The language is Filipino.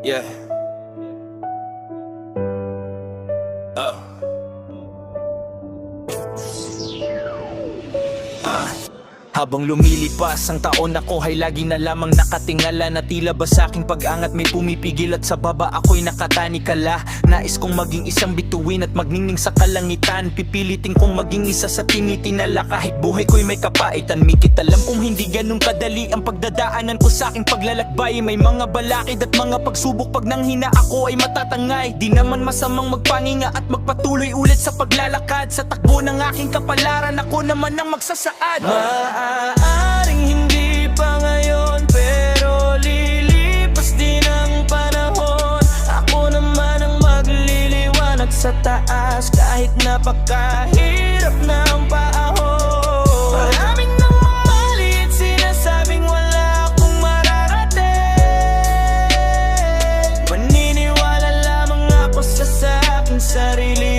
Yeah. Oh. Habang lumilipas ang taon, ako ay lagi na lamang nakatingala na tila ba sa aking pag-angat may pumipigil at sa baba ako'y nakatanikala. Nais kong maging isang bituin at magningning sa kalangitan. Pipilitin kong maging isa sa tinitinala kahit buhay ko'y may kapaitan. Mikit alam kong hindi ganun kadali ang pagdadaanan ko sa aking paglalakbay. May mga balakid at mga pagsubok, pag nanghina ako ay matatangay. Di naman masamang magpahinga at magpatuloy ulit sa paglalakad. Sa takbo ng aking kapalaran, ako naman ang magsasaad. Maaaring hindi pa ngayon, pero lilipas din ang panahon. Ako naman ang magliliwanag sa taas kahit napakahirap ng paahon. Maraming nang mamalit, sinasabing wala akong mararating. Maniniwala lamang ako sa aking sarili.